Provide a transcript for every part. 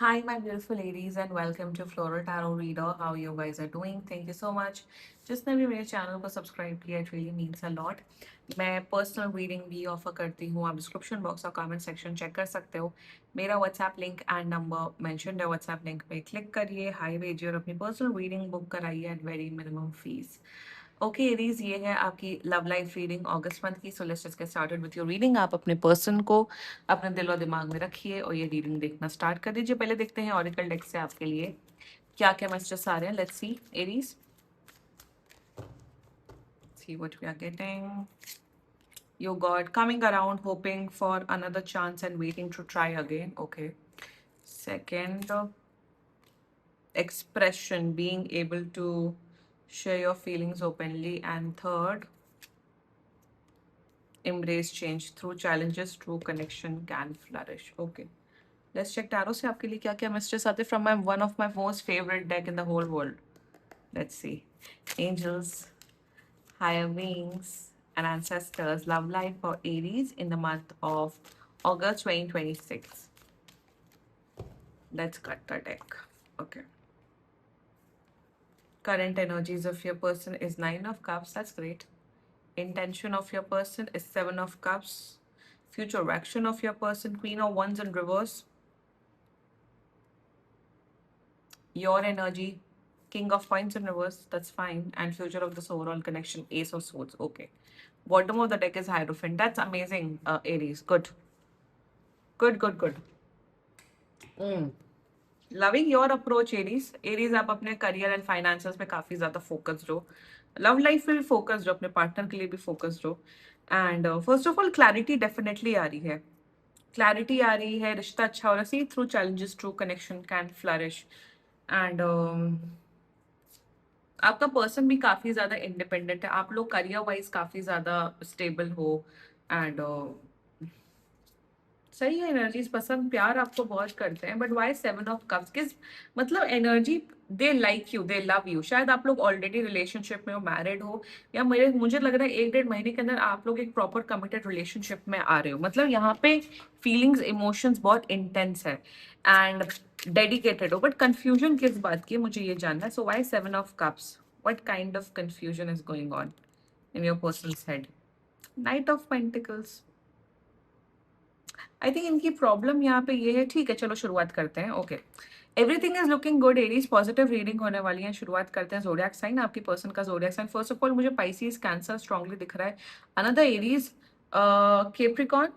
Hi, my beautiful ladies, and welcome to Floral Tarot Reader. How you guys are doing? Thank you so much. जिसने भी मेरे channel को subscribe किया, it really means a lot. मैं personal reading भी offer करती हूँ. आप डिस्क्रिप्शन बॉक्स और कमेंट सेक्शन चेक कर सकते हो. मेरा WhatsApp link and number mention है. व्हाट्सएप लिंक पे क्लिक करिए, हाई भेजिए और अपनी पर्सनल रीडिंग बुक कराइए at very minimum fees. Okay Aries, ये है आपकी लव लाइफ रीडिंग अगस्त मंथ की. So let's just get started with your reading. आप अपने पर्सन को अपने दिल और दिमाग में रखिए और ये रीडिंग देखना स्टार्ट कर दीजिए. पहले देखते हैं ऑरिकल डेक से आपके लिए क्या क्या मैसेजेस आ रहे हैं. Let's see Aries, see what we are getting. You got coming around, hoping for another chance and waiting to try again. Okay. Second, expression, being able to share your feelings openly. And third, embrace change through challenges, true connection can flourish. Okay, let's check tarot से आपके लिए क्या क्या messages आते हैं from my one of my most favorite deck in the whole world. Let's see. Angels, higher beings, and ancestors. Love life for Aries in the month of August 2026. Let's cut the deck. Okay. Current energies of your person is Nine of Cups. That's great. Intention of your person is Seven of Cups. Future action of your person, Queen of Wands in reverse. Your energy, King of Coins in reverse. That's fine. And future of this overall connection, Ace of Swords. Okay. Bottom of the deck is Hierophant. That's amazing, Aries. Good. Good, good, good. Loving your approach Aries. Aries, आप अपने career and finances में काफी ज्यादा focused हो. Love life में भी focused हो, अपने पार्टनर के लिए भी फोकस्ड हो. And first of all clarity definitely आ रही है. क्लैरिटी आ रही है, रिश्ता अच्छा हो रहा है. See through challenges true connection can flourish. And आपका पर्सन भी काफी ज्यादा इंडिपेंडेंट है. आप लोग करियर वाइज काफी ज्यादा स्टेबल हो. एंड सही है. एनर्जीज पसंद, प्यार आपको बहुत करते हैं. But why seven of cups? किस मतलब energy, they like you, they love you. शायद आप लोग ऑलरेडी रिलेशनशिप में हो, मैरिड हो, या मुझे लग रहा है 1-1.5 महीने के अंदर आप लोग एक प्रॉपर कमिटेड रिलेशनशिप में आ रहे हो. मतलब यहाँ पे फीलिंग्स, इमोशंस बहुत इंटेंस है एंड डेडिकेटेड हो. बट कंफ्यूजन किस बात की है, मुझे ये जानना है. So why seven of cups? What kind of confusion is going on in your personal head? Knight of pentacles. I think इनकी प्रॉब्लम यहाँ पे ये है. ठीक है, चलो शुरुआत करते हैं. Okay, everything is looking good Aries. Positive reading होने वाली है. शुरुआत करते हैं. जोडियाक साइन, आपकी पर्सन का zodiac sign. First of all मुझे पाइसिस, कैंसर स्ट्रांगली दिख रहा है. Another Aries, Capricorn,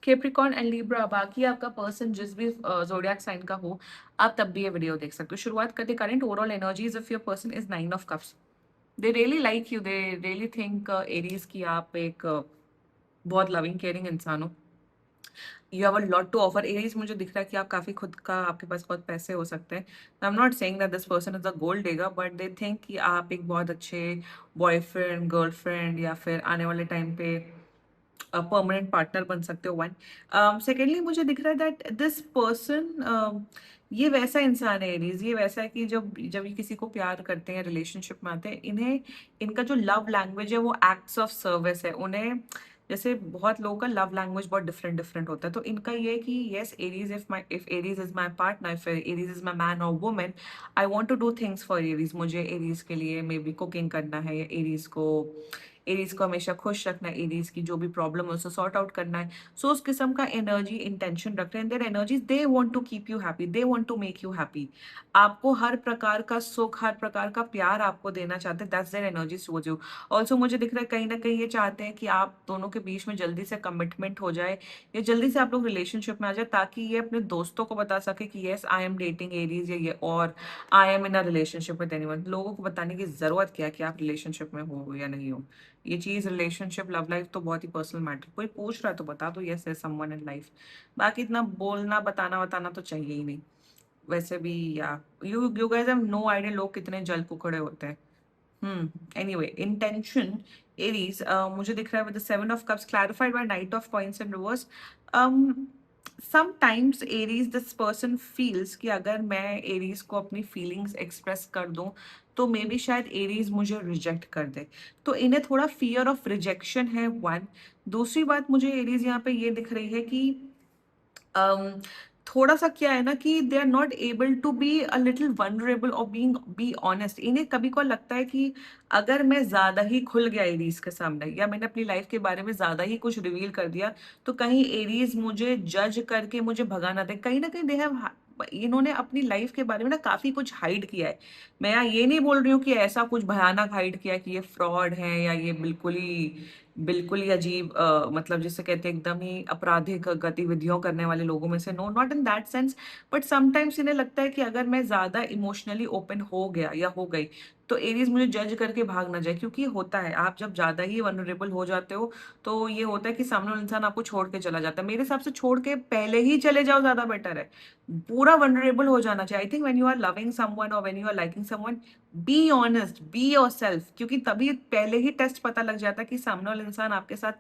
Capricorn and Libra. बाकी आपका पर्सन जिस भी जोडियाक साइन का हो, आप तब भी ये वीडियो देख सकते हो. शुरुआत करते. Current overall energies of your person is nine of cups. They really like you. They really think Aries की आप एक बहुत लविंग केयरिंग इंसान हो. You have a lot to offer. Aries, मुझे दिख रहा है कि आप काफी खुद का, आपके पास बहुत पैसे हो सकते हैं. I am not saying that this person is a gold digger, but they think कि आप एक बहुत अच्छे बॉयफ्रेंड, गर्लफ्रेंड या फिर आने वाले टाइम पे परमानेंट पार्टनर बन सकते हो. वन. सेकेंडली मुझे दिख रहा है दैट दिस पर्सन, ये वैसा इंसान है एरीज, ये वैसा है कि जब जब ये किसी को प्यार करते हैं, रिलेशनशिप में आते हैं, इन्हें, इनका जो लव लैंग्वेज है वो एक्ट्स ऑफ सर्विस है. उन्हें, जैसे बहुत लोगों का लव लैंग्वेज बहुत डिफरेंट डिफरेंट होता है. तो इनका ये है कि yes Aries, if Aries is my partner, if Aries is my man और women, I want to do things for Aries. मुझे एरीज के लिए मे बी कुकिंग करना है, या एरीज को हमेशा खुश रखना है, एरीज की जो भी प्रॉब्लम है उसको सॉर्ट आउट करना है. सो उस किस्म का एनर्जी, इंटेंशन रखते हैं. Their energies, they want to keep you happy, they want to make you happy. आपको हर प्रकार का सुख, हर प्रकार का प्यार आपको देना चाहते हैं. That's their energies towards you. Also मुझे दिख रहा है कहीं ना कहीं ये चाहते हैं कि आप दोनों के बीच में जल्दी से कमिटमेंट हो जाए, या जल्दी से आप लोग रिलेशनशिप में आ जाए, ताकि ये अपने दोस्तों को बता सके कि yes I am dating Aries, या ये, और I am in a relationship with anyone. लोगों को बताने की जरूरत क्या है कि आप रिलेशनशिप में हो या नहीं हो. ये चीज, रिलेशनशिप, लव लाइफ तो बहुत ही पर्सनल मैटर. कोई पूछ रहा है तो बता दो यस है समवन इन लाइफ. बाकी इतना बोलना, बताना बताना तो चाहिए ही नहीं. वैसे भी, या you guys have no idea लोग कितने जल कुकड़े होते हैं. एनीवे, इंटेंशन एरीज, मुझे दिख रहा है with the seven of cups clarified by knight of coins in reverse. Sometimes Aries, this person feels कि अगर मैं एरीज को अपनी फीलिंग्स एक्सप्रेस कर दूं तो मे बी शायद एरीज मुझे रिजेक्ट कर दे. तो इन्हें थोड़ा फियर ऑफ रिजेक्शन है. वन. दूसरी बात मुझे एरीज यहाँ पे ये दिख रही है कि थोड़ा सा क्या है ना कि they are not able to be a little vulnerable और बीइंग बी ऑनेस्ट। इन्हें कभी को लगता है कि अगर मैं ज्यादा ही खुल गया एरीज के सामने या मैंने अपनी लाइफ के बारे में ज्यादा ही कुछ रिवील कर दिया तो कहीं एरीज मुझे जज करके मुझे भगा ना दे। कहीं ना कहीं दे हैव, इन्होंने अपनी लाइफ के बारे में ना काफी कुछ हाइड किया है। मैं यहाँ ये नहीं बोल रही हूँ कि ऐसा कुछ भयानक हाइड किया है कि ये फ्रॉड है या ये बिल्कुल ही अजीब मतलब जिसे कहते हैं एकदम ही आपराधिक गतिविधियों करने वाले लोगों में से। No, not in that sense, but sometimes इन्हें लगता है कि अगर मैं ज्यादा इमोशनली ओपन हो गया या हो गई तो एरीज मुझे जज करके भाग ना जाए। क्योंकि होता है आप जब ज्यादा ही वनरेबल हो जाते हो तो ये होता है कि सामने वाला इंसान आपको छोड़ के चला जाता है। मेरे हिसाब से छोड़ के पहले ही चले जाओ, ज्यादा बेटर है। पूरा वनरेबल हो जाना चाहिए। I think when you are loving someone और when you are liking someone, be honest, be yourself. क्योंकि तभी पहले ही टेस्ट पता लग जाता है कि सामने वाला इंसान आपके साथ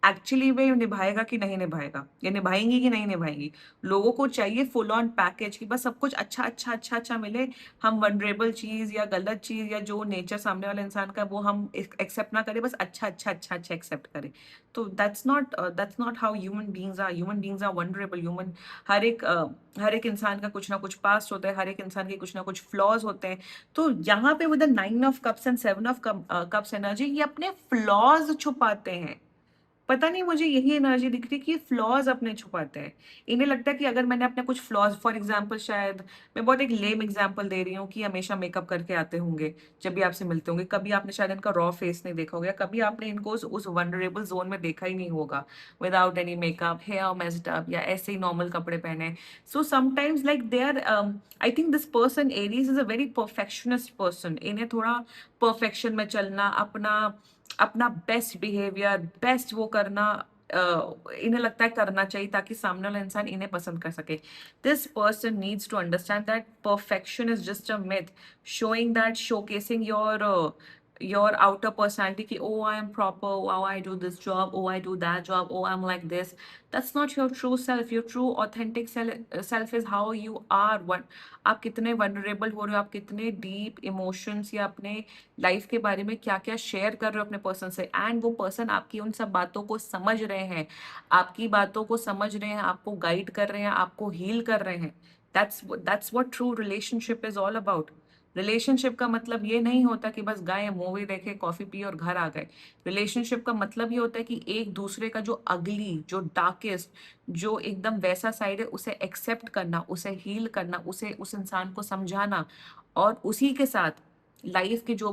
एक्चुअली वे निभाएगा कि नहीं निभाएगा, या निभाएंगी कि नहीं निभाएंगी। लोगों को चाहिए फुल ऑन पैकेज कि बस सब कुछ अच्छा अच्छा अच्छा अच्छा मिले। हम वनरेबल चीज या गलत चीज या जो नेचर सामने वाले इंसान का वो हम एक्सेप्ट ना करें, बस अच्छा अच्छा अच्छा अच्छा एक्सेप्ट करें। तो that's not how human beings are. Human beings are vulnerable. Human, हर एक इंसान का कुछ ना कुछ पास्ट होता है, हर एक इंसान के कुछ ना कुछ फ्लॉज होते हैं। तो यहाँ पे with the 9 of cups and 7 of cups energy, ये अपने फ्लॉज छुपाते हैं। पता नहीं मुझे यही एनर्जी दिख रही है कि फ्लॉज अपने छुपाते हैं। इन्हें लगता है कि अगर मैंने अपने कुछ फ्लॉज, फॉर एग्जांपल, शायद मैं बहुत एक लेम एग्जांपल दे रही हूँ कि हमेशा मेकअप करके आते होंगे जब भी आपसे मिलते होंगे। कभी आपने शायद इनका रॉ फेस नहीं देखा होगा, कभी आपने इनको उस वनरेबल जोन में देखा ही नहीं होगा, without any makeup, hair messed up, या ऐसे ही नॉर्मल कपड़े पहने। So sometimes like they are, I think this person Aries is a very perfectionist person. इन्हें थोड़ा परफेक्शन में चलना, अपना अपना बेस्ट बिहेवियर, बेस्ट वो करना, इन्हें लगता है करना चाहिए ताकि सामने वाला इंसान इन्हें पसंद कर सके। This person needs to understand that perfection is just a myth, showing that, showcasing your outer personality ki, oh, I am proper, oh, I do this job, oh, I do that job, oh, I'm like this. That's not your true self. Your true authentic self is how you are. What आप कितने vulnerable हो रहे हो, आप कितने deep emotions या अपने life के बारे में क्या क्या शेयर कर रहे हो अपने पर्सन से, एंड वो पर्सन आपकी उन सब बातों को समझ रहे हैं, आपकी बातों को समझ रहे हैं, आपको गाइड कर रहे हैं, आपको हील कर रहे हैं। That's what true relationship is all about. Relationship का मतलब ये नहीं होता कि बस गए मूवी देखे, कॉफी पी और घर आ गए। रिलेशनशिप का मतलब ये होता है कि एक दूसरे का जो अगली, जो डार्केस्ट, जो एकदम वैसा साइड है उसे एक्सेप्ट करना, उसे हील करना, उसे उस इंसान को समझाना, और उसी के साथ लाइफ के जो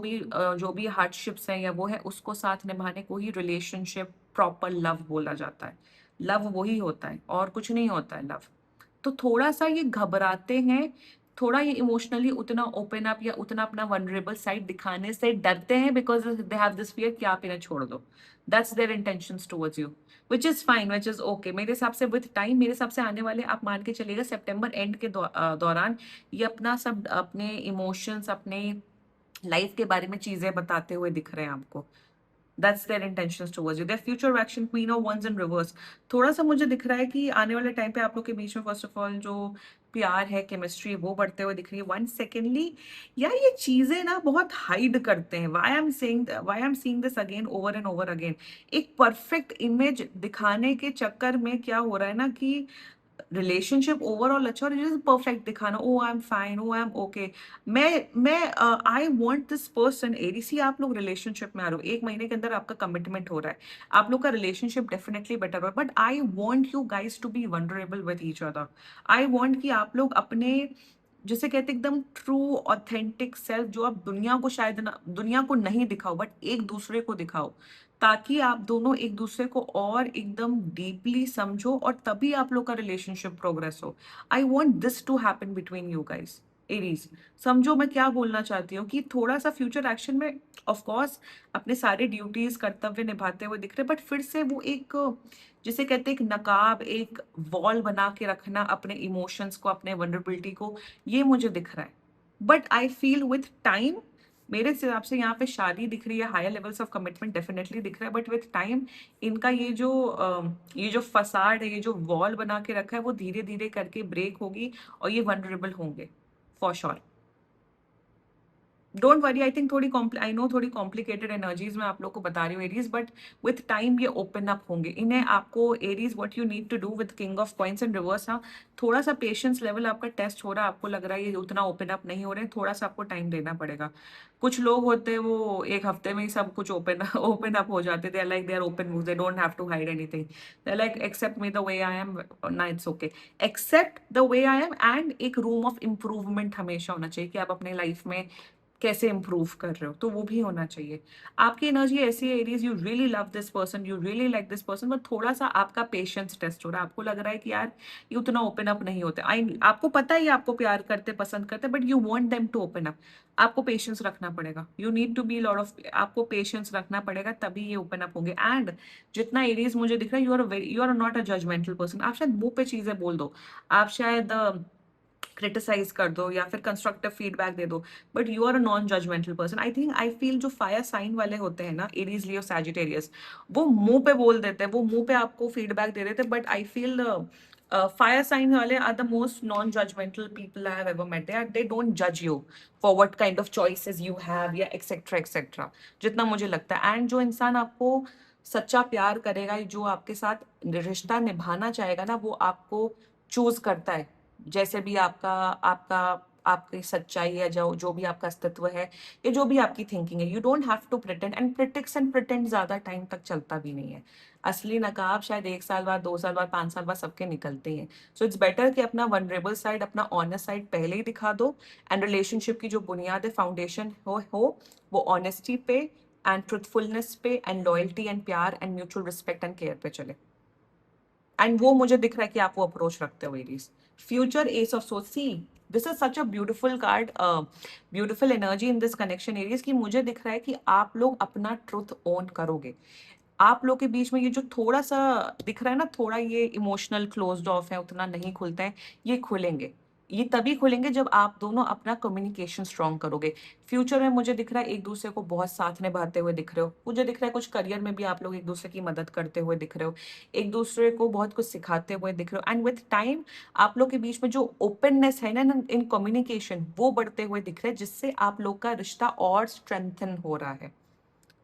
भी हार्डशिप्स हैं या वो है उसको साथ निभाने को ही रिलेशनशिप, प्रॉपर लव बोला जाता है। लव वही होता है और कुछ नहीं होता है लव। तो थोड़ा सा ये घबराते हैं, थोड़ा ये इमोशनली उतना ओपन अप या उतना अपना वनरेबल साइड दिखाने से डरते हैं, because they have this fear कि आप इन्हें छोड़ दो। That's their intentions towards you, which is fine, which is okay. मेरे हिसाब से विद टाइम, मेरे हिसाब से आने वाले, आप मान के चलिएगा सितंबर एंड के दौरान ये अपना सब, अपने इमोशंस, अपने लाइफ के बारे में चीजें बताते हुए दिख रहे हैं आपको। That's their intentions towards you, their future action, queen of wands in reverse. थोड़ा सा मुझे दिख रहा है कि आने वाले टाइम पे आप लोग के बीच में फर्स्ट ऑफ ऑल जो प्यार है, केमिस्ट्री, वो बढ़ते हुए दिख रही है। वन सेकेंडली, यार ये चीजें ना बहुत हाइड करते हैं। Why am seeing this again over and over again. एक परफेक्ट इमेज दिखाने के चक्कर में क्या हो रहा है ना कि रिलेशनशिप ओवरऑल अच्छा और जस्ट परफेक्ट दिखाना, oh I am fine, oh I am okay. मैं आई वांट दिस पर्सन, एडीसी आप लोग रिलेशनशिप में आ रहे हो, 1 महीने के अंदर आपका कमिटमेंट हो रहा है, आप लोग का रिलेशनशिप डेफिनेटली बेटर हो, but I want you guys to be vulnerable with each other. I want कि आप लोग अपने, जिसे कहते हैं एकदम ट्रू ऑथेंटिक सेल्फ, जो आप दुनिया को शायद ना, दुनिया को नहीं दिखाओ बट एक दूसरे को दिखाओ, ताकि आप दोनों एक दूसरे को और एकदम डीपली समझो और तभी आप लोग का रिलेशनशिप प्रोग्रेस हो। I want this to happen between you guys, Aries. समझो मैं क्या बोलना चाहती हूँ कि थोड़ा सा फ्यूचर एक्शन में ऑफ कोर्स अपने सारे ड्यूटीज, कर्तव्य निभाते हुए दिख रहे, बट फिर से वो एक, जिसे कहते हैं एक नकाब, एक वॉल बना के रखना अपने इमोशंस को, अपने वनरेबिलिटी को, ये मुझे दिख रहा है। But I feel with time, मेरे हिसाब से यहाँ पे शादी दिख रही है, higher levels of commitment definitely दिख रहा है, बट विथ टाइम इनका ये जो फसाड है, ये जो वॉल बना के रखा है, वो धीरे धीरे करके ब्रेक होगी और ये वनरेबल होंगे for sure. Don't worry, I think I know थोड़ी कॉम्प्लिकेटेड एनर्जीज मैं आप लोग को बता रही हूँ एरीज, बट विथ टाइम ये ओपन अप होंगे। इन्हें आपको Aries what you need to do with king of coins in reverse, हाँ थोड़ा सा पेशेंस लेवल आपका टेस्ट हो रहा है, आपको लग रहा है ये उतना ओपन अप नहीं हो रहे, थोड़ा सा आपको टाइम देना पड़ेगा। कुछ लोग होते हैं वो एक हफ्ते में ही सब कुछ ओपन ओपन अप हो जाते, they are like they are open books, they don't have to hide anything, they are like accept me the way I am, ना it's okay, except the way I am, and एक room of improvement हमेशा होना चाहिए कि आप अपने life में कैसे इंप्रूव कर रहे हो, तो वो भी होना चाहिए। आपकी एनर्जी ऐसी है Aries, you really love this person, you really like this person, but थोड़ा सा आपका पेशेंस टेस्ट हो रहा है, आपको लग रहा है कि यार ये उतना ओपन अप नहीं होते। आई आपको पता है ये आपको प्यार करते पसंद करते, but you want them to open up. आपको पेशेंस रखना पड़ेगा, you need to be lot of, आपको पेशेंस रखना पड़ेगा तभी ये ओपन अप होंगे। एंड जितना एरीज मुझे दिख रहा है, you are not a judgmental person. आप शायद मुंह पे चीजें बोल दो, आप शायद क्रिटिसाइज कर दो या फिर कंस्ट्रक्टिव फीडबैक दे दो, but you are a non judgmental person. I think I feel जो फायर साइन वाले होते हैं ना, एरीज लियो सैजिटेरियस, वो मुंह पे बोल देते हैं, वो मुंह पे आपको फीडबैक दे देते हैं, but I feel fire sign वाले are the most non judgmental people I have ever met. They don't जज you for what kind of choices you have या एक्सेट्रा एक्सेट्रा, जितना मुझे लगता है। एंड जो इंसान आपको सच्चा प्यार करेगा, जो आपके साथ रिश्ता निभाना चाहेगा ना, वो आपको चूज करता है, जैसे भी आपका आपका आपकी सच्चाई है, जो जो भी आपका अस्तित्व है, या जो भी आपकी थिंकिंग है, you don't have to pretend, and pretext and pretend ज्यादा टाइम तक चलता भी नहीं है। असली नकाब शायद 1 साल बाद, 2 साल बाद, 5 साल बाद सबके निकलते हैं। सो इट्स बेटर कि अपना वनरेबल साइड, अपना ऑनेस्ट साइड पहले ही दिखा दो, एंड रिलेशनशिप की जो बुनियाद है, फाउंडेशन हो वो ऑनेस्टी पे एंड ट्रुथफुलनेस पे एंड लॉयल्टी एंड प्यार and mutual respect and care पे चले। एंड वो मुझे दिख रहा है कि आप वो अप्रोच रखते हो Aries. Future S of source, see this is such a beautiful card, beautiful energy in this connection Aries, कि मुझे दिख रहा है कि आप लोग अपना ट्रुथ ओन करोगे। आप लोग के बीच में ये जो थोड़ा सा दिख रहा है ना, थोड़ा ये इमोशनल क्लोज्ड ऑफ है, उतना नहीं खुलते हैं, ये खुलेंगे। ये तभी खुलेंगे जब आप दोनों अपना कम्युनिकेशन स्ट्रॉन्ग करोगे। फ्यूचर में मुझे दिख रहा है एक दूसरे को बहुत साथ निभाते हुए दिख रहे हो, मुझे दिख रहा है कुछ करियर में भी आप लोग एक दूसरे की मदद करते हुए दिख रहे हो, एक दूसरे को बहुत कुछ सिखाते हुए दिख रहे हो, एंड विथ टाइम आप लोग के बीच में जो ओपननेस है ना इन कम्युनिकेशन, वो बढ़ते हुए दिख रहा है, जिससे आप लोग का रिश्ता और स्ट्रेंथन हो रहा है।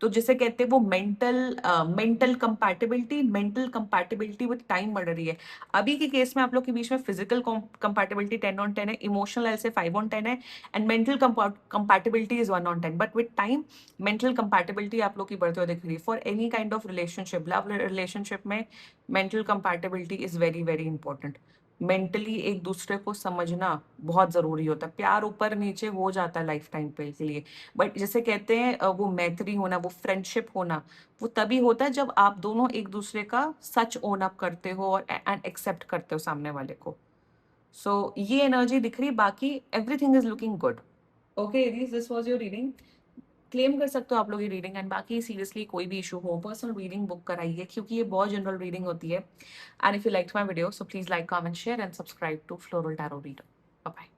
तो जिसे कहते हैं वो मेंटल कंपैटिबिलिटी विद टाइम बढ़ रही है। अभी के केस में आप लोग के बीच में फिजिकल कंपैटिबिलिटी 10/10 है, इमोशनल ऐसे 5/10 है, and mental compatibility is 1/10। But with time mental compatibility आप लोग की बढ़ते हुए दिख रही है। For any kind of relationship, love relationship में mental compatibility is very very important. Mentally एक दूसरे को समझना बहुत जरूरी होता है। प्यार ऊपर नीचे हो जाता है लाइफ टाइम पे के लिए, बट जैसे कहते हैं वो मैत्री होना, वो फ्रेंडशिप होना, वो तभी होता है जब आप दोनों एक दूसरे का सच ओन अप करते हो और एंड एक्सेप्ट करते हो सामने वाले को। सो ये एनर्जी दिख रही, बाकी everything is looking good. Okay Aries, this was your reading. Claim कर सकते हो आप लोग ये रीडिंग, एंड बाकी सीरियसली कोई भी इशू हो, पर्सनल रीडिंग बुक कराइए, क्योंकि ये बहुत जनरल रीडिंग होती है। And if you like my video, so please like, comment, share and subscribe to Floral Tarot Reader. Bye.